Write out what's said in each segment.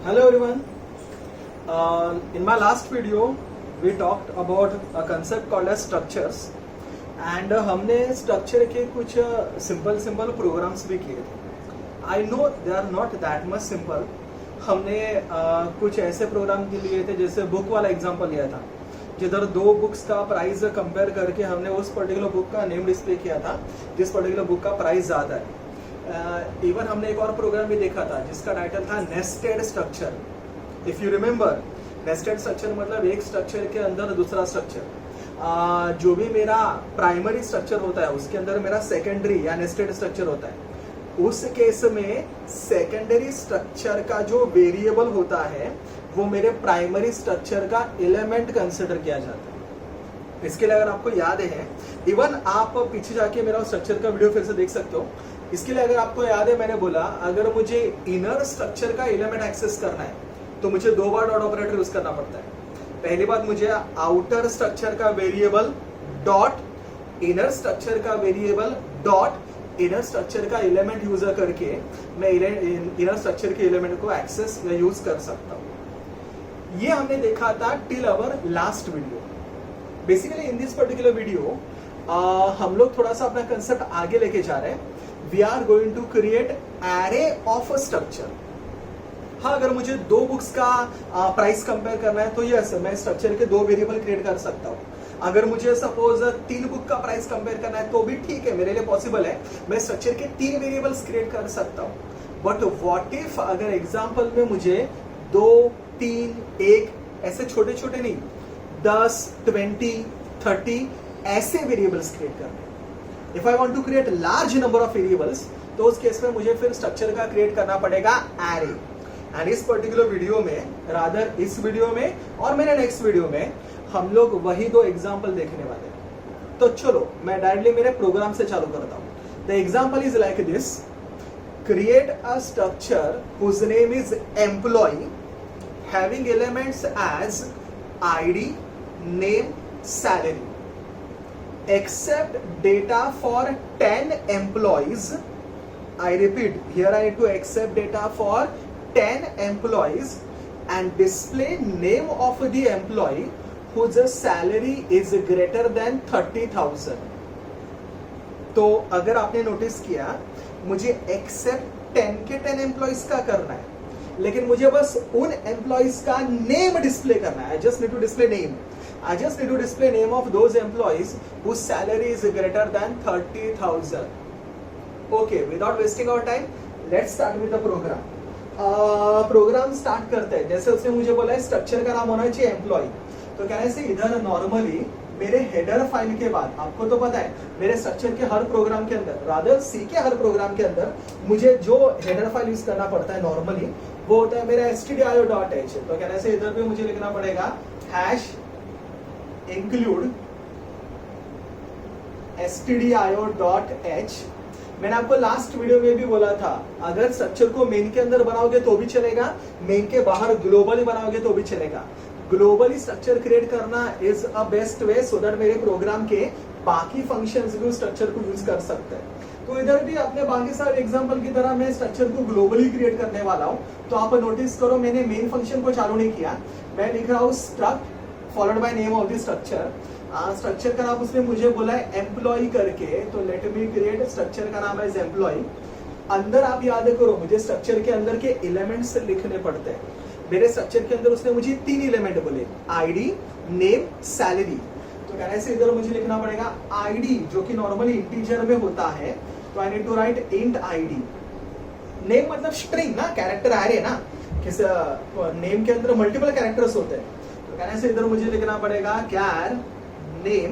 Hello everyone. In my last video, we talked about a concept called as structures, and हमने structure के कुछ simple programs भी किए थे. I know they are not that much simple. हमने कुछ ऐसे प्रोग्राम के लिए थे जैसे बुक वाला एग्जांपल लिया था, जिधर दो बुक्स का प्राइस कंपेयर करके हमने उस पर्टिकुलर बुक का नेम डिस्प्ले किया था जिस पर्टिकुलर बुक का प्राइस ज़्यादा है. इवन हमने एक और प्रोग्राम भी देखा था जिसका टाइटल था nested structure. If you remember, nested structure मतलब एक स्ट्रक्चर के अंदर दूसरा स्ट्रक्चर. जो भी मेरा प्राइमरी स्ट्रक्चर होता है उसके अंदर मेरा सेकेंडरी या नेस्टेड स्ट्रक्चर होता है. उस केस में सेकेंडरी स्ट्रक्चर का जो वेरिएबल होता है वो मेरे प्राइमरी स्ट्रक्चर का एलिमेंट कंसिडर किया जाता है. इसके लिए अगर आपको याद है, इवन आप पीछे जाके मेरा स्ट्रक्चर का वीडियो फिर से देख सकते हो. इसके लिए अगर आपको याद है, मैंने बोला अगर मुझे इनर स्ट्रक्चर का एलिमेंट एक्सेस करना है तो मुझे दो बार डॉट ऑपरेटर यूज करना पड़ता है. पहली बात, मुझे आउटर स्ट्रक्चर का वेरिएबल डॉट इनर स्ट्रक्चर का वेरिएबल डॉट इनर स्ट्रक्चर का एलिमेंट यूज करके मैं इनर स्ट्रक्चर के एलिमेंट को एक्सेस या यूज कर सकता हूं. ये हमने देखा था till our last video. Basically in this particular video हम लोग थोड़ा सा अपना कंसेप्ट आगे लेके जा रहे हैं. We are going to create array of a structure. हाँ, अगर मुझे दो बुक्स का प्राइस कंपेयर करना है तो यस, मैं स्ट्रक्चर के दो वेरिएबल क्रिएट कर सकता हूँ. अगर मुझे सपोज 3 बुक का प्राइस कंपेयर करना है तो भी ठीक है, मेरे लिए पॉसिबल है. मैं स्ट्रक्चर के 3 वेरिएबल्स क्रिएट कर सकता हूँ. बट व्हाट इफ अगर एग्जांपल में मुझे 2, 3, 1 ऐसे छोटे छोटे नहीं, 10, 20, 30 ऐसे वेरिएबल्स क्रिएट करने. If I want to create large number of variables तो उस केस में मुझे फिर स्ट्रक्चर का क्रिएट करना पड़ेगा एरे. एंड इस पर्टिकुलर वीडियो में, रादर इस वीडियो में और मेरे नेक्स्ट वीडियो में हम लोग वही दो एग्जांपल देखने वाले हैं. तो चलो मैं डायरेक्टली मेरे प्रोग्राम से चालू करता हूं. The example is like this. Create a structure whose name is employee having elements as ID, name, salary. Accept data for 10 employees. I repeat, here I need to accept data for 10 employees and display name of the employee whose salary is greater than 30,000. तो अगर आपने notice किया, मुझे accept 10 के 10 employees का करना है, लेकिन मुझे बस उन एम्प्लॉइज का नेम डिस्प्ले करना है. I just need to display name. I just need to display name of those employees whose salary is greater than 30,000. Okay, without wasting our time, let's start with the program. Program start करते हैं. जैसे उसने मुझे बोला है structure का नाम होना चाहिए एम्प्लॉय. तो कहने से इधर नॉर्मली मेरे हेडर फाइल के बाद, आपको तो पता है मेरे स्ट्रक्चर के हर प्रोग्राम के अंदर, रादर सी के हर प्रोग्राम के अंदर मुझे जो हेडर फाइल यूज करना पड़ता है नॉर्मली वो होता है मेरा stdio.h. तो कहने से इधर भी मुझे लिखना पड़ेगा हैश इंक्लूड stdio.h. मैंने आपको लास्ट वीडियो में भी बोला था, अगर स्ट्रक्चर को मेन के अंदर बनाओगे तो भी चलेगा, मेन के बाहर ग्लोबली बनाओगे तो भी चलेगा. ग्लोबली स्ट्रक्चर क्रिएट करना is a best way so that मेरे प्रोग्राम के बाकी फंक्शंस भी उस स्ट्रक्चर को यूज कर सकते हैं. तो इधर भी अपने बाकी सारे एग्जांपल की तरह मैं स्ट्रक्चर को ग्लोबली क्रिएट करने वाला हूं. तो आप नोटिस करो, मैंने मेन फंक्शन को चालू नहीं किया, मैं लिख रहा हूं struct followed by name of the structure. Structure का नाम उसने मुझे बोला है एम्प्लॉय करके, तो लेट मी क्रिएट स्ट्रक्चर का नाम है एम्प्लॉय. अंदर आप याद करो, मुझे स्ट्रक्चर के अंदर के एलिमेंट्स लिखने पड़ते हैं. मेरे स्ट्रक्चर के अंदर उसने मुझे 3 एलिमेंट बोले, आईडी, नेम, सैलरी. तो कहने से इधर मुझे लिखना पड़ेगा आईडी, जो कि नॉर्मली इंटीजर में होता है, तो I need to write int ID. Name मतलब स्ट्रिंग ना, कैरेक्टर एरे ना, किस नेम के अंदर मल्टीपल कैरेक्टर्स होते हैं. तो कहने से इधर मुझे लिखना पड़ेगा कैर नेम.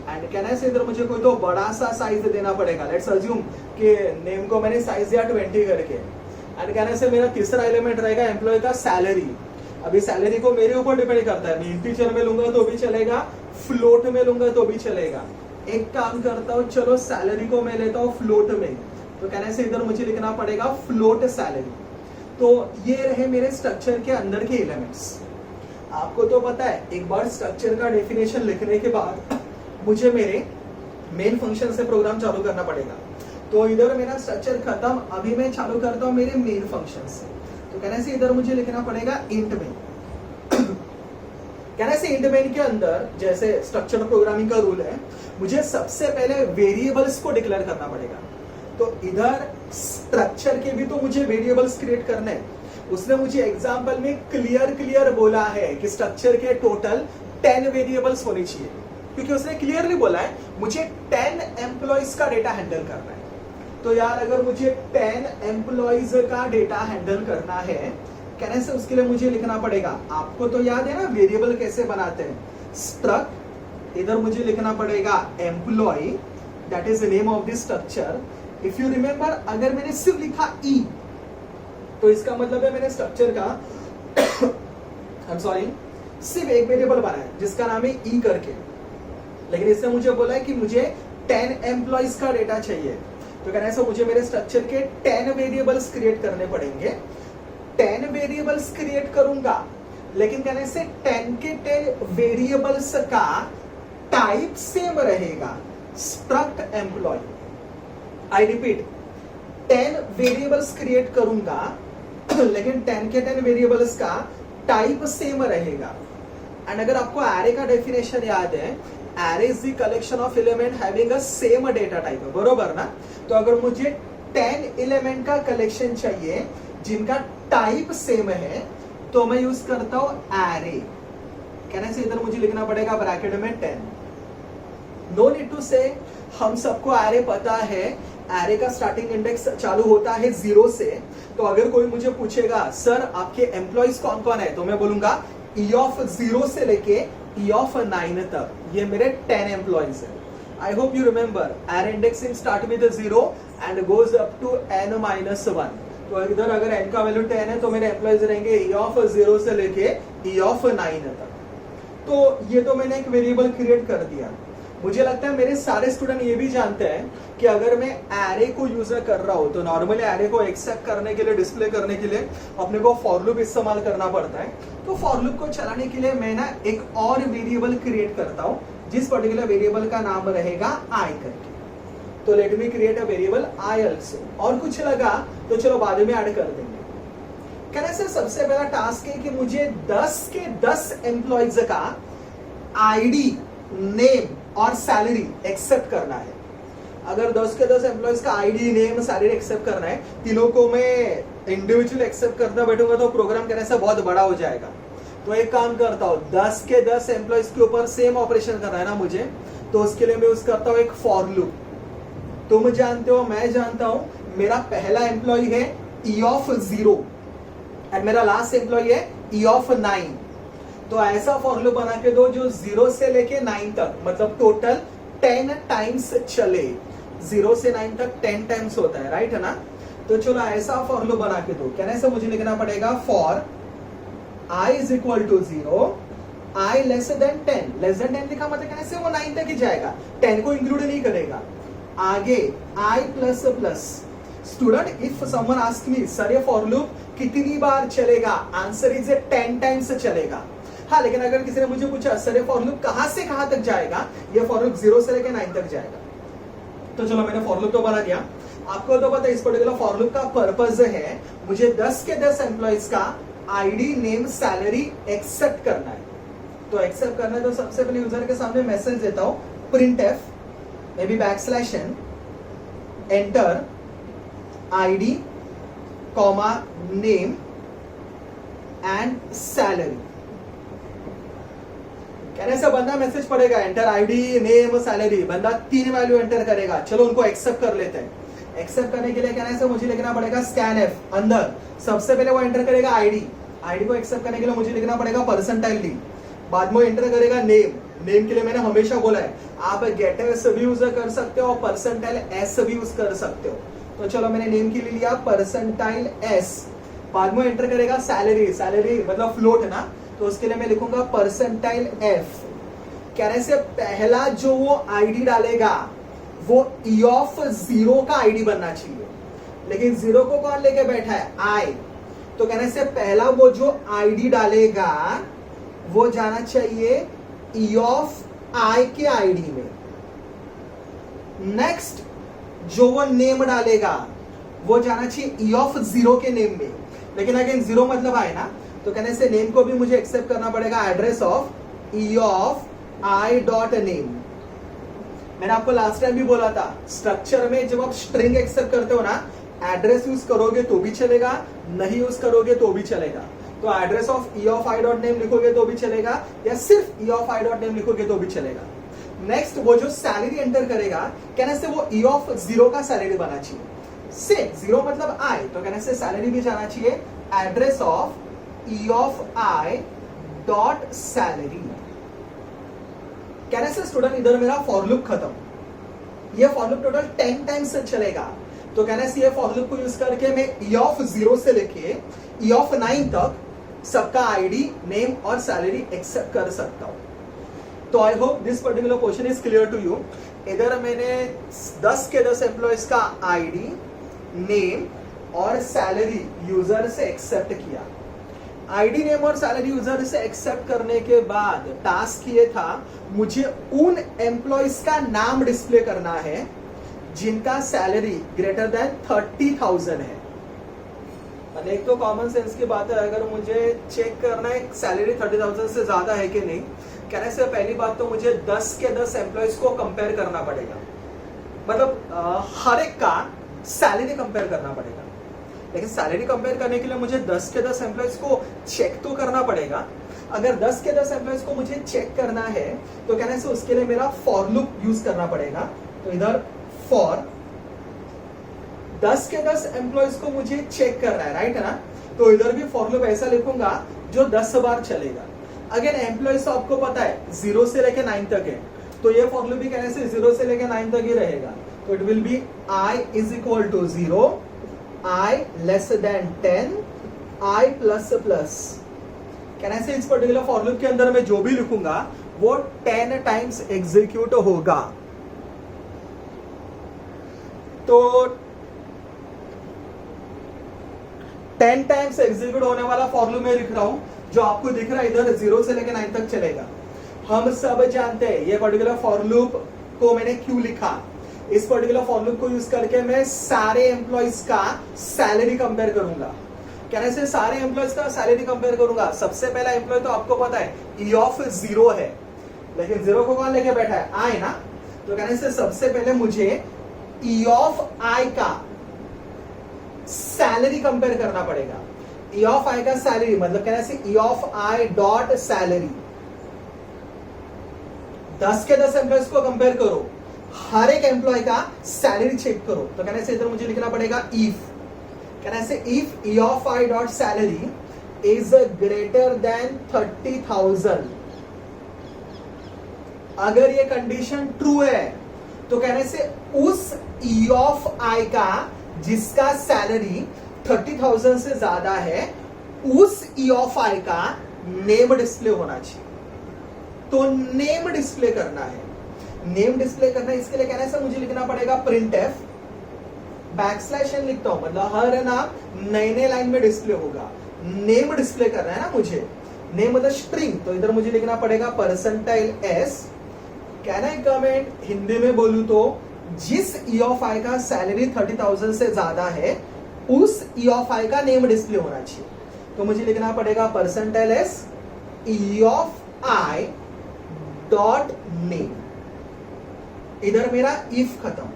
एंड कहने से इधर मुझे कोई तो बड़ा सा साइज देना पड़ेगा. लेट्स अज्यूम कि नेम को मैंने साइज दिया 20 करके. एंड कहने से मेरा तीसरा एलिमेंट रहेगा एम्प्लॉय का सैलरी. अभी सैलरी को मेरे ऊपर डिपेंड करता है, मैं इंटीजर में लूंगा तो भी चलेगा, फ्लोट में लूंगा तो भी चलेगा. एक काम करता हूँ, चलो सैलरी को मैं लेता हूँ फ्लोट में. तो कहने से इधर मुझे लिखना पड़ेगा फ्लोट सैलरी. तो ये रहे मेरे स्ट्रक्चर के अंदर के एलिमेंट्स. आपको तो पता है, एक बार स्ट्रक्चर का डेफिनेशन लिखने के बाद मुझे मेरे मेन फंक्शन से प्रोग्राम चालू करना पड़ेगा. तो इधर मेरा स्ट्रक्चर खत्म, अभी मैं चालू करता हूँ मेरे मेन फंक्शन से. तो कहने से इधर मुझे लिखना पड़ेगा इंट मेन। कहने से इंट मेन के अंदर जैसे स्ट्रक्चर्ड प्रोग्रामिंग का रूल है, मुझे सबसे पहले वेरिएबल्स को डिक्लेयर करना पड़ेगा। तो इधर स्ट्रक्चर के भी तो मुझे वेरिएबल्स क्रिएट करने हैं। उसने मुझे एग्जांपल में क्लियर बोला है कि स्ट्रक्चर के टोटल 10 वेरिएबल्स होने चाहिए, क्योंकि उसने क्लियरली बोला है मुझे 10 एम्प्लॉइज का डेटा हैंडल करना है। तो यार अगर मुझे 10 एम्प्लॉइज का डेटा हैंडल करना है, कहने से उसके लिए मुझे लिखना पड़ेगा, आपको तो याद है ना वेरिएबल कैसे बनाते हैं, स्ट्रक्ट, इधर मुझे लिखना पड़ेगा employee, that is the name of the structure. If you remember, अगर मैंने सिर्फ लिखा ई, तो इसका मतलब है मैंने स्ट्रक्चर का आई एम सॉरी सिर्फ एक वेरिएबल बनाया जिसका नाम है ई करके, लेकिन इसने मुझे बोला है कि मुझे 10 एम्प्लॉइज का डेटा चाहिए। तो कहना है मुझे मेरे स्ट्रक्चर के 10 वेरिएबल्स क्रिएट करने पड़ेंगे। 10 वेरिएबल्स क्रिएट करूंगा, लेकिन कहने से 10 के 10 वेरिएबल्स का टाइप सेम रहेगा, struct employee. I repeat, 10 variables create करूंगा, लेकिन 10 के 10 वेरिएबल्स का टाइप सेम रहेगा। एंड अगर आपको एरे का डेफिनेशन याद है, array is the collection of element having a same data type, बरोबर ना। तो अगर मुझे 10 एलिमेंट का कलेक्शन चाहिए जिनका टाइप सेम है, तो मैं यूज करता हूं एरे। कहने से इधर मुझे लिखना पड़ेगा ब्रैकेट में 10। नो नीड टू से, हम सबको एरे पता है, एरे का स्टार्टिंग इंडेक्स चालू होता है 0 से। तो अगर कोई मुझे पूछेगा सर आपके एम्प्लॉइज कौन कौन है, तो मैं बोलूंगा ई ऑफ 0 से लेके ई ऑफ 9 तक, ये मेरे 10 एम्प्लॉइज है। I hope you remember, array indexing start with 0 and goes up to n-1। तो इधर अगर n का वैल्यू 10 है तो मेरे एम्प्लॉइज रहेंगे ई ऑफ 0 से लेके ई ऑफ 9 तक। तो ये तो मैंने एक वेरिएबल क्रिएट कर दिया। मुझे लगता है मेरे सारे स्टूडेंट ये भी जानते हैं कि अगर मैं एरे को यूज कर रहा हूं, तो नॉर्मली एरे को एक्सेप्ट करने के लिए, डिस्प्ले करने के लिए अपने को फॉर लूप इस्तेमाल करना पड़ता है। तो फॉर लूप को चलाने के लिए मैं ना एक और वेरिएबल क्रिएट करता हूं, जिस पर्टिकुलर वेरिएबल का नाम रहेगा आई करके। तो let me create a variable I also. और कुछ लगा तो चलो बाद में ऐड कर देंगे। कहने से सबसे पहला टास्क है कि मुझे 10 के 10 एम्प्लॉइज का आईडी, नेम और सैलरी एक्सेप्ट करना है। अगर 10 के 10 एम्प्लॉइज का आईडी, नेम, सैलरी एक्सेप्ट करना है, तीनों को मैं इंडिविजुअल एक्सेप्ट करना बैठूंगा तो प्रोग्राम कहने से बहुत बड़ा हो जाएगा। तो एक काम करता हूं, 10 के 10 एम्प्लॉइज के ऊपर सेम ऑपरेशन करना है ना मुझे, तो उसके लिए मैं यूज करता हूं एक फॉर लूप। तुम जानते हो, मैं जानता हूं, मेरा पहला एम्प्लॉय है ई ऑफ 0 एंड मेरा लास्ट एम्प्लॉय है ई ऑफ 9। तो ऐसा फॉर लूप बना के दो जो 0 से लेके 9 तक, मतलब टोटल 10 टाइम्स चले। 0 से 9 तक 10 टाइम्स होता है, राइट है ना। तो चलो ऐसा फॉर लूप बना के दो। कहने से मुझे लिखना पड़ेगा for i is equal to 0, i less than 10। Less than 10 लिखा मतलब कहने से वो 9 तक ही जाएगा, 10 को इंक्लूड नहीं करेगा। आगे i plus plus. Student, if someone ask me sir ये फॉर लूप कितनी बार चलेगा, आंसर इज 10 टाइम्स चलेगा। हाँ, लेकिन अगर किसी ने मुझे पूछा सर ये फॉर लूप कहां से कहां तक जाएगा, ये फॉर लूप 0 से लेकर 9 तक जाएगा। तो चलो मैंने फॉर लूप तो बना दिया। आपको तो पता है इस पर्टिकुलर फॉर लूप का पर्पस है मुझे 10 के 10 एम्प्लॉइज का आईडी, नेम, सैलरी एक्सेप्ट करना है। तो एक्सेप्ट करना है तो सबसे पहले यूजर के सामने मैसेज देता हूं, print F may be /n enter ID comma name and salary. कहने से बंदा मैसेज पड़ेगा एंटर आईडी, नेम, सैलरी। बंदा 3 वैल्यू एंटर करेगा। चलो उनको एक्सेप्ट कर लेते हैं। एक्सेप्ट करने के लिए कहने से मुझे लिखना पड़ेगा स्कैन एफ। अंदर सबसे पहले वो एंटर करेगा आईडी। आईडी को एक्सेप्ट करने के लिए मुझे लिखना पड़ेगा %d। बाद में एंटर करेगा नेम। नेम के लिए मैंने हमेशा बोला है आप गेट एस भी यूज कर सकते हो और %s भी यूज कर सकते हो। तो चलो मैंने नेम के लिए लिया %s। बाद में एंटर करेगा सैलरी। सैलरी मतलब फ्लोट है ना, तो उसके लिए मैं लिखूंगा %f। कहने से पहला जो वो आईडी डालेगा वो ई ऑफ 0 का आईडी बनना चाहिए, लेकिन 0 को कौन लेके बैठा है, आई। तो कहने से पहला वो जो आईडी डालेगा वो जाना चाहिए ई ऑफ आई के आईडी में। नेक्स्ट जो वो नेम डालेगा वो जाना चाहिए ई ऑफ जीरो के नेम में, लेकिन अगेन जीरो मतलब आए ना, तो कहने से नेम को भी मुझे एक्सेप्ट करना पड़ेगा address of E of I dot name. मैंने आपको लास्ट टाइम भी बोला था, स्ट्रक्चर में जब आप स्ट्रिंग एक्सेप्ट करते हो ना, एड्रेस यूज करोगे तो भी चलेगा, नहीं यूज करोगे तो भी चलेगा। तो address of E of I dot name लिखोगे तो भी चलेगा, या सिर्फ ई ऑफ आई डॉट नेम लिखोगे तो भी चलेगा। नेक्स्ट, वो जो सैलरी एंटर करेगा, कहने से वो ई ऑफ जीरो का सैलरी बना चाहिए। से जीरो मतलब आई, तो कहने से सैलरी भी जाना चाहिए address of E of I dot salary. कहने से स्टूडेंट इधर मेरा फॉर लूप खत्म। ये फॉर लूप टोटल 10 टाइम्स चलेगा। तो कहने से ये फॉर लूप को यूज करके मैं ई ऑफ जीरो से लेके ई ऑफ 9 तक सबका आईडी, नेम और सैलरी एक्सेप्ट कर सकता हूं। तो I hope this particular question is clear to you. इधर मैंने 10 के 10 एम्प्लॉयज का आईडी, नेम और सैलरी यूजर से एक्सेप्ट किया। आईडी, नेम और सैलरी यूजर से एक्सेप्ट करने के बाद टास्क ये था, मुझे उन एम्प्लॉयज का नाम डिस्प्ले करना है जिनका सैलरी ग्रेटर देन 30,000 है। एक तो कॉमन सेंस की बात है, अगर मुझे चेक करना है सैलरी 30,000 से ज्यादा है कि नहीं, कहने से पहली बात तो मुझे 10 के 10 एम्प्लॉयज को कंपेयर करना पड़ेगा, मतलब हर एक का सैलरी कंपेयर करना पड़ेगा। लेकिन सैलरी कंपेयर करने के लिए मुझे 10 के 10 एम्प्लॉयज को चेक तो करना पड़ेगा। अगर 10 के 10 एम्प्लॉयज को मुझे चेक करना है तो कहने से उसके लिए मेरा फॉर लूप यूज करना पड़ेगा। तो इधर फॉर 10 के 10 एम्प्लॉयज को मुझे चेक करना है, राइट है ना, तो इधर भी फॉर लूप ऐसा लिखूंगा जो 10 बार चलेगा। अगर एम्प्लॉयज आपको पता है 0 से लेके 9 तक है, तो ये फॉर लूप भी कहने से 0 से लेके 9 तक ही रहेगा। तो it will be i is equal to 0, i less than 10, i plus plus. कहने से इस पर्टिकुलर फॉर लूप के अंदर मैं जो भी लिखूंगा वो 10 टाइम्स एग्जीक्यूट होगा। तो 10 टाइम्स एग्जीक्यूट होने वाला फॉर लूप मैं लिख रहा हूं, जो आपको दिख रहा है इधर 0 से लेकर 9 तक चलेगा। हम सब जानते हैं ये पर्टिकुलर फॉर लूप को मैंने क्यों लिखा। इस पर्टिकुलर फॉर लूप को यूज करके मैं सारे एम्प्लॉयज का सैलरी कंपेयर करूंगा। कहने से सारे एम्प्लॉयज का सैलरी कंपेयर करूंगा। सबसे पहला एम्प्लॉय तो आपको पता है ई ऑफ जीरो है, लेकिन जीरो को कौन लेके बैठा है, आई ना। तो कहने से सबसे पहले मुझे ई ऑफ आई का सैलरी कंपेयर करना पड़ेगा। ई ऑफ आई का सैलरी मतलब कहने से ई ऑफ आई डॉट सैलरी। 10 के 10 एम्प्लॉयज को कंपेयर करो, हर एक एम्प्लॉय का सैलरी चेक करो। तो कहने से इधर मुझे लिखना पड़ेगा इफ, कहने से if E of I dot salary is greater than 30,000। अगर ये कंडीशन ट्रू है तो कहने से उस ई ऑफ आई का जिसका सैलरी 30,000 से ज्यादा है, उस ई ऑफ आई का नेम डिस्प्ले होना चाहिए। तो नेम डिस्प्ले करना है, नेम डिस्प्ले करना है। इसके लिए कहने से मुझे लिखना पड़ेगा प्रिंट एफ बैकस्लैश n लिखता हूं, मतलब हर नाम नए नए लाइन में डिस्प्ले होगा। नेम डिस्प्ले करना है ना मुझे, नेम मतलब स्ट्रिंग, तो इधर मुझे लिखना पड़ेगा percentile s। Can I comment, Hindi में बोलूं तो जिस ई ऑफ आई का सैलरी 30,000 से ज्यादा है, उस ई ऑफ आई का नेम डिस्प्ले होना चाहिए। तो मुझे लिखना पड़ेगा percentile s E of I dot name. इधर मेरा इफ खत्म।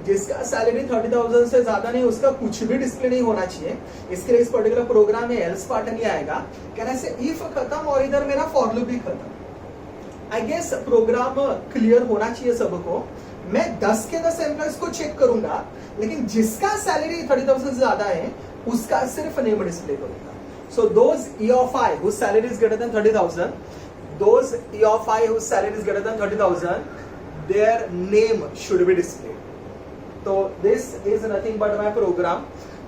जिसका सैलरी 30,000 से ज्यादा नहीं, उसका कुछ भी डिस्प्ले नहीं होना चाहिए। इसके लिए इस पर्टिकुलर प्रोग्राम में एल्स पार्ट नहीं आएगा। कहने से इफ खत्म और इधर मेरा फॉर लूप भी खत्म। आई गेस प्रोग्राम क्लियर होना चाहिए सबको। मैं 10 के 10 एम्प्लॉयज को चेक करूंगा, लेकिन जिसका सैलरी 30,000 से ज्यादा है उसका सिर्फ नेम डिस्प्ले करूंगा। So those E of I whose salary is greater than 30,000, those E of I whose salary is greater than 30,000, their name should be displayed. तो this is nothing but my program.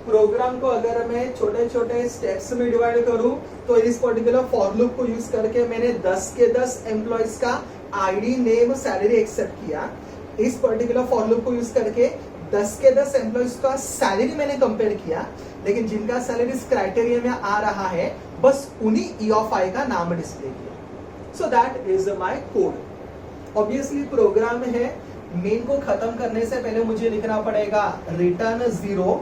Program को अगर मैं छोटे छोटे steps में divide करूं तो इस पर्टिकुलर फॉर लूप को यूज करके मैंने 10 के 10 एम्प्लॉयज का आईडी, नेम, सैलरी एक्सेप्ट किया। इस पर्टिकुलर फॉर लूप को यूज करके 10 के 10 एम्प्लॉयज का सैलरी मैंने कंपेयर किया, लेकिन जिनका सैलरी इस क्राइटेरिया में आ रहा है बस उन्हीं ई ऑफ आई का नाम डिस्प्ले किया। So that is my code. Obviously program है, मेन को खत्म करने से पहले मुझे लिखना पड़ेगा रिटर्न 0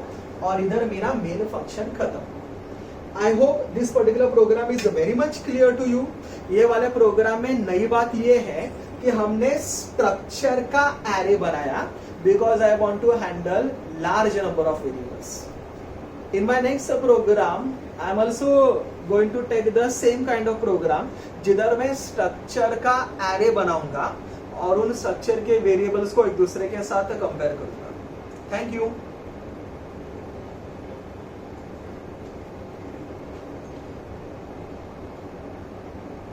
और इधर मेरा मेन फंक्शन खत्म। I hope this particular program is very much clear to you. ये वाले प्रोग्राम में नई बात ये है कि हमने स्ट्रक्चर का एरे बनाया because I want to handle large number of variables. In my next program, I am also going to take the same kind of program जिधर मैं स्ट्रक्चर का एरे बनाऊंगा और उन स्ट्रक्चर के वेरिएबल्स को एक दूसरे के साथ कंपेयर करूंगा। Thank you.